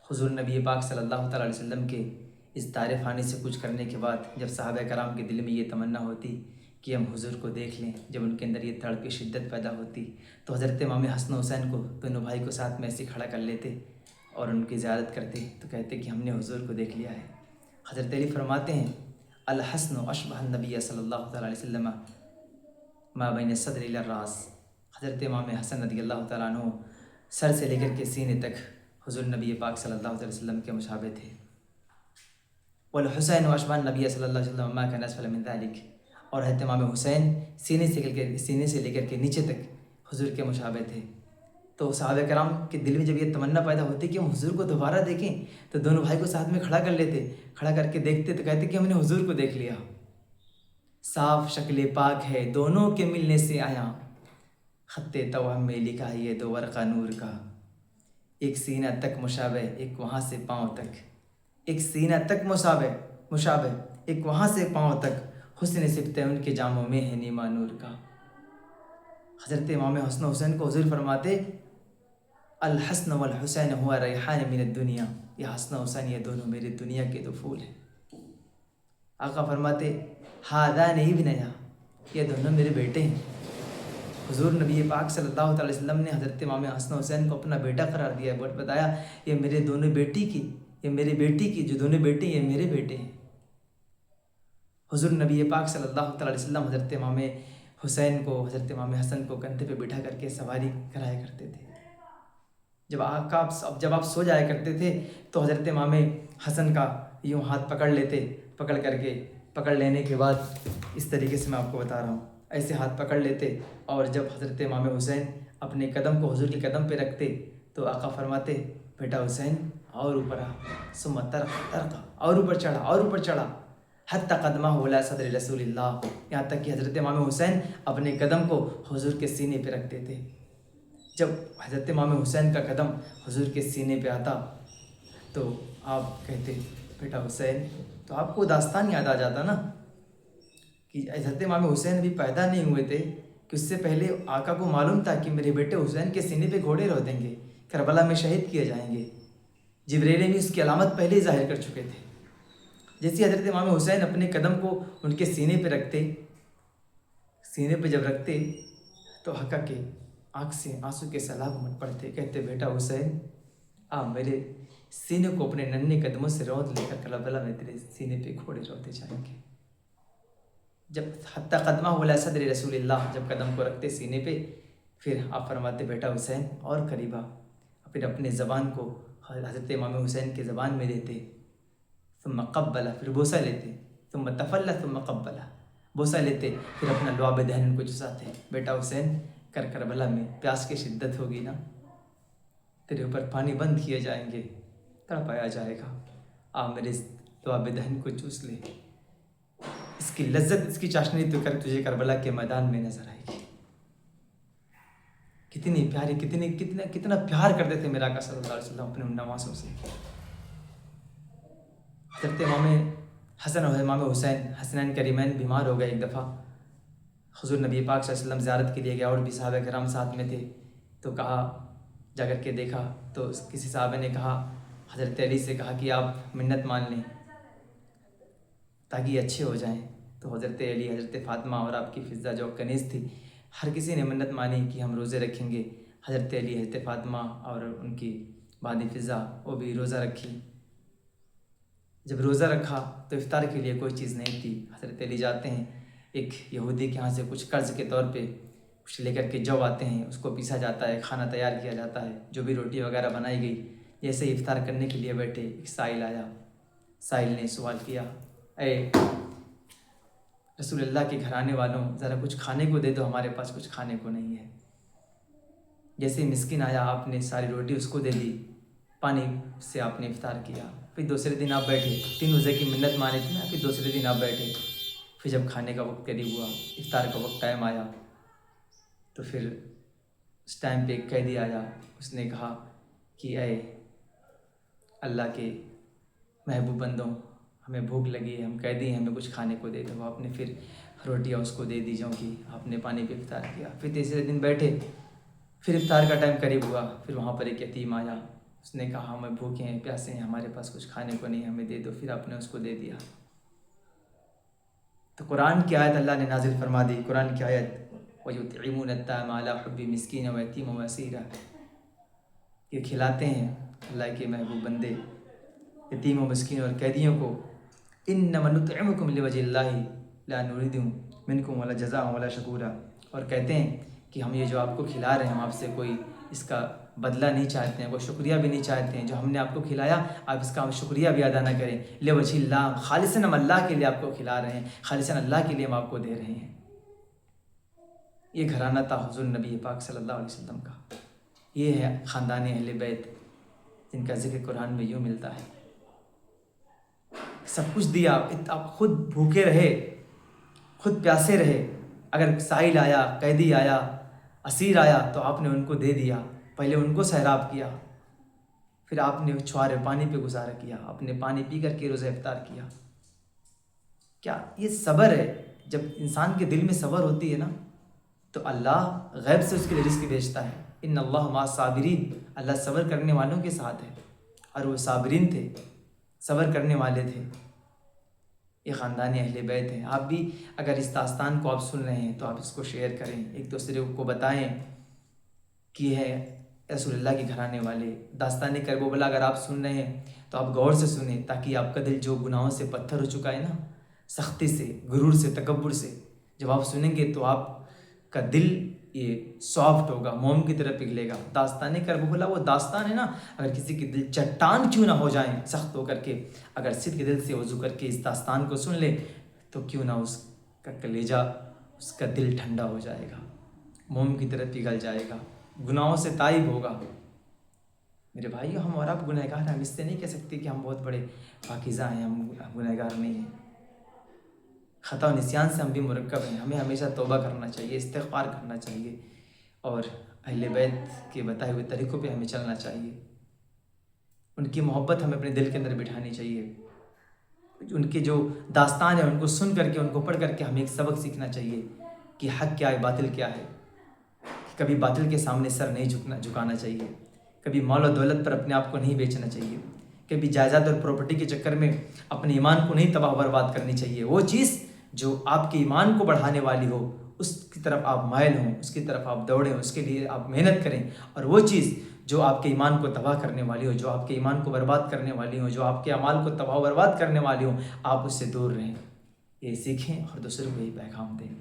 حضور نبی پاک صلی اللہ تعالیٰ علیہ وسلم کے اس دار فانی سے کچھ کرنے کے بعد جب صحابہ کرام کے دل میں یہ تمنا ہوتی کہ ہم حضور کو دیکھ لیں، جب ان کے اندر یہ تڑپ شدت پیدا ہوتی تو حضرت امام حسن و حسین کو، دونوں بھائی کو ساتھ میں ایسے کھڑا کر لیتے اور ان کی زیارت کرتے تو کہتے کہ ہم نے حضور کو دیکھ لیا ہے۔ حضرت علی فرماتے ہیں الحسن اشبہ النبی صلی اللہ تعالیٰ علیہ وسلم ما بین صدر الی الراس۔ حضرت امام حسن رضی اللہ تعالیٰ عنہ سر سے لے کر کے سینے تک حضور نبی پاک صلی اللہ علیہ وسلم کے مشابہ تھے۔ والحسین اشبہ النبی صلی اللہ علیہ وسلم ما کان اسفل من ذلک، اور حضرت امام حسین سینے سے لے کر کے نیچے تک حضور کے مشابہ تھے۔ تو صحابہ کرام کے دل میں جب یہ تمنا پیدا ہوتی کہ ہم حضور کو دوبارہ دیکھیں تو دونوں بھائی کو ساتھ میں کھڑا کر لیتے، کھڑا کر کے دیکھتے تو کہتے کہ ہم نے حضور کو دیکھ لیا۔ صاف شکل پاک ہے دونوں کے ملنے سے آیا، خط توہم میں لکھا ہے یہ دو ورقہ نور کا، ایک سینہ تک مشابہ ایک وہاں سے پاؤں تک، ایک سینہ تک مشابہ ایک وہاں سے پاؤں تک، حسن صفت ان کے جاموں میں ہے نیما نور کا۔ حضرت امام حسن حسین کو حضور فرماتے الحسن والحسین ہوا ریحان من الدنیا، یہ حسن و حسین یہ دونوں میری دنیا کے دو پھول ہیں۔ آقا فرماتے ہادان ابنیا، یہ دونوں میرے بیٹے ہیں۔ حضور نبی پاک صلی اللہ تعالی وسلم نے حضرت امام حسن حسین کو اپنا بیٹا قرار دیا ہے، بتایا یہ میرے دونوں بیٹی کی جو دونوں بیٹے یہ میرے بیٹے ہیں۔ حضور نبی پاک صلی اللہ تعالی وسلم حضرت امام حسین کو، حضرت امام حسن کو کندھے پہ بٹھا کر کے سواری کرایا کرتے تھے۔ جب آپ سو جایا کرتے تھے تو حضرت امام حسن کا یوں ہاتھ پکڑ لیتے، پکڑ لینے کے بعد اس طریقے سے میں آپ کو بتا رہا ہوں، ایسے ہاتھ پکڑ لیتے، اور جب حضرت امام حسین اپنے قدم کو حضور کے قدم پہ رکھتے تو آقا فرماتے بیٹا حسین اور اوپر آ، ثم ترقى اور اوپر چڑھا حتی قدمہ ولا صدر رسول اللہ، یہاں تک کہ حضرت امام حسین اپنے قدم کو حضور کے سینے پہ رکھتے تھے۔ جب حضرت امام حسین کا قدم حضور کے سینے پہ آتا تو آپ کہتے بیٹا حسین، تو آپ کو داستان یاد آ جاتا نا کہ حضرت امام حسین بھی پیدا نہیں ہوئے تھے کہ اس سے پہلے آقا کو معلوم تھا کہ میرے بیٹے حسین کے سینے پہ گھوڑے رو دیں گے، کربلا میں شہید کیے جائیں گے۔ جبریل بھی اس کی علامت پہلے ہی ظاہر کر چکے تھے۔ جیسے حضرت امام حسین اپنے قدم کو ان کے سینے پہ رکھتے، سینے پہ جب رکھتے تو حقا کے آنکھ سے آنسو کے سیلاب مٹ پڑتے، کہتے بیٹا حسین میرے سینے کو اپنے ننھے قدموں سے رود لے کر کربلا میں تیرے سینے پہ گھوڑے روتے جائیں گے۔ جب حتی قدمہ ولا صدر رسول اللہ، جب قدم کو رکھتے سینے پہ، پھر آپ فرماتے بیٹا حسین اور قریب آ، پھر اپنے زبان کو حضرت امام حسین کے زبان میں دیتے، ثم قبلہ، پھر بوسہ لیتے، ثم تفلہ ثم قبلہ، بوسہ لیتے، پھر اپنا لعاب دہن ان کو چساتے، بیٹا حسین کربلا میں پیاس کی شدت ہوگی نا، تیرے اوپر پانی بند کیے جائیں گے، تڑپایا جائے گا، میرے لعاب دہن کو چوس لے، اس کی لذت، اس کی چاشنی تو کر تجھے کربلا کے میدان میں نظر آئے گی۔ کتنی پیاری، کتنا پیار کرتے تھے میرا آقا صلی اللہ علیہ وسلم اپنے ان نواسوں سے۔ حضرت امام حسن اور امام حسین حسنین کریمین بیمار ہو گئے ایک دفعہ، حضور نبی پاک صلی اللہ علیہ وسلم زیارت کے لیے گیا اور بھی صحابہ کرام ساتھ میں تھے، تو کہا، جا کر کے دیکھا تو کسی صحابہ نے کہا، حضرت علی سے کہا کہ آپ منت مان لیں تاکہ یہ اچھے ہو جائیں۔ تو حضرت علی، حضرت فاطمہ اور آپ کی فضہ جو کنیز تھی، ہر کسی نے منت مانی کہ ہم روزے رکھیں گے۔ حضرت علی، حضرت فاطمہ اور ان کی بانی فضہ وہ بھی روزہ رکھی۔ جب روزہ رکھا تو افطار کے لیے کوئی چیز نہیں تھی۔ حضرت علی جاتے ہیں، ایک یہودی کے ہاں سے کچھ قرض کے طور پہ کچھ لے کر کے جو آتے ہیں، اس کو پیسا جاتا ہے، کھانا تیار کیا جاتا ہے، جو بھی روٹی وغیرہ بنائی گئی، جیسے ہی افطار کرنے کے لیے بیٹھے، ایک سائل آیا، سائل نے سوال کیا، اے رسول اللہ کے گھرانے والوں، ذرا کچھ کھانے کو دے دو، ہمارے پاس کچھ کھانے کو نہیں ہے۔ جیسے ہی مسکین آیا، آپ نے ساری روٹی اس کو دے دی، پانی سے آپ نے افطار کیا۔ پھر دوسرے دن آپ بیٹھے، 3 روزے کی منت مانی تھی نا، پھر دوسرے دن آپ بیٹھے، پھر جب کھانے کا وقت قریب ہوا، افطار کا وقت ٹائم آیا، تو پھر اس ٹائم پہ ایک قیدی آیا، اس نے کہا کہ اے اللہ کے محبوب بندوں، ہمیں بھوک لگی ہے، ہم قیدی ہیں، ہمیں کچھ کھانے کو دے دو۔ آپ نے پھر روٹیاں اس کو دے دی، جو کہ آپ نے پانی پہ افطار کیا۔ پھر تیسرے دن بیٹھے، پھر افطار کا ٹائم قریب ہوا، پھر وہاں پر ایک یتیم آیا، اس نے کہا ہمیں بھوکے ہیں پیاسے ہیں ہمارے پاس کچھ کھانے کو نہیں ہمیں دے دو، پھر آپ نے اس کو دے دیا۔ تو قرآن کی آیت اللہ نے نازل فرما دی، قرآن کی آیت وَيُطْعِمُونَ الطَّعَامَ عَلَىٰ حُبِّهِ مِسْكِينًا وَيَتِيمًا وَأَسِيرًا، یہ کھلاتے ہیں اللہ کے محبوب بندے یتیم و مسکین اور قیدیوں کو۔ إِنَّمَا نُطْعِمُكُمْ لِوَجْهِ اللَّهِ لَا نُرِيدُ مِنْكُمْ وَلَا جَزَاءً وَلَا شُكُورًا، اور کہتے ہیں کہ ہم یہ جو آپ کو کھلا رہے ہیں ہم آپ سے کوئی اس کا بدلہ نہیں چاہتے ہیں، کوئی شکریہ بھی نہیں چاہتے ہیں، جو ہم نے آپ کو کھلایا آپ اس کا ہم شکریہ بھی ادا نہ کریں، لِوَجْهِ اللَّهِ خالصاً ہم اللہ کے لیے آپ کو کھلا رہے ہیں، خالصاً اللہ کے لیے ہم آپ کو دے رہے ہیں۔ یہ گھرانہ تھا حضور نبی پاک صلی اللہ علیہ وسلم کا، یہ ہے خاندان اہل بیت جن کا ذکر قرآن میں یوں ملتا ہے۔ سب کچھ دیا، آپ خود بھوکے رہے، خود پیاسے رہے، اگر سائل آیا، قیدی آیا، اسیر آیا تو آپ نے ان کو دے دیا، پہلے ان کو سیراب کیا، پھر آپ نے چھوارے پانی پہ گزارا کیا، آپ نے پانی پی کر کے روزہ افطار کیا۔ کیا یہ صبر ہے؟ جب انسان کے دل میں صبر ہوتی ہے نا تو اللہ غیب سے اس کے لیے رزق بھیجتا ہے۔ ان اللہ مع الصابرین، اللہ صبر کرنے والوں کے ساتھ ہے، اور وہ صابرین تھے، صبر کرنے والے تھے۔ یہ خاندان اہل بیت ہیں۔ آپ بھی اگر اس داستان کو آپ سن رہے ہیں تو آپ اس کو شیئر کریں، ایک دوسرے کو بتائیں کہ یہ ہے رسول اللہ کے گھرانے والے۔ داستان کربلا اگر آپ سن رہے ہیں تو آپ غور سے سنیں، تاکہ آپ کا دل جو گناہوں سے پتھر ہو چکا ہے نا، سختی سے، غرور سے، تکبر سے، جب آپ سنیں گے تو آپ کا دل یہ سافٹ ہوگا، موم کی طرح پگھلے گا۔ داستان کربلا وہ داستان ہے نا، اگر کسی کے دل چٹان کیوں نہ ہو جائیں سخت ہو کر کے، اگر صدق دل سے وضو کر کے اس داستان کو سن لے تو کیوں نہ اس کا کلیجہ، اس کا دل ٹھنڈا ہو جائے گا، موم کی طرح پگھل جائے گا، گناہوں سے تائب ہوگا۔ میرے بھائیو، ہم اور آپ گنہگار ہیں، ہم اس سے نہیں کہہ سکتے کہ ہم بہت بڑے پاکیزہ ہیں، ہم گنہگار نہیں ہیں۔ خطا و نسیان سے ہم بھی مرکب ہیں، ہمیں ہمیشہ توبہ کرنا چاہیے، استغفار کرنا چاہیے، اور اہل بیت کے بتائے ہوئے طریقوں پہ ہمیں چلنا چاہیے۔ ان کی محبت ہمیں اپنے دل کے اندر بٹھانی چاہیے۔ ان کے جو داستان ہیں ان کو سن کر کے، ان کو پڑھ کر کے ہمیں ایک سبق سیکھنا چاہیے کہ حق کیا ہے، باطل کیا ہے۔ کبھی باطل کے سامنے سر نہیں جھکانا چاہیے، کبھی مال و دولت پر اپنے آپ کو نہیں بیچنا چاہیے، کبھی جائیداد اور پراپرٹی کے چکر میں اپنے ایمان کو نہیں تباہ و برباد کرنی چاہیے۔ وہ چیز جو آپ کے ایمان کو بڑھانے والی ہو اس کی طرف آپ مائل ہوں، اس کی طرف آپ دوڑیں، اس کے لیے آپ محنت کریں، اور وہ چیز جو آپ کے ایمان کو تباہ کرنے والی ہو، جو آپ کے ایمان کو برباد کرنے والی ہو، جو آپ کے اعمال کو تباہ و برباد کرنے والی ہو، آپ اس سے دور رہیں۔ یہ سیکھیں اور دوسروں کو یہ پیغام دیں۔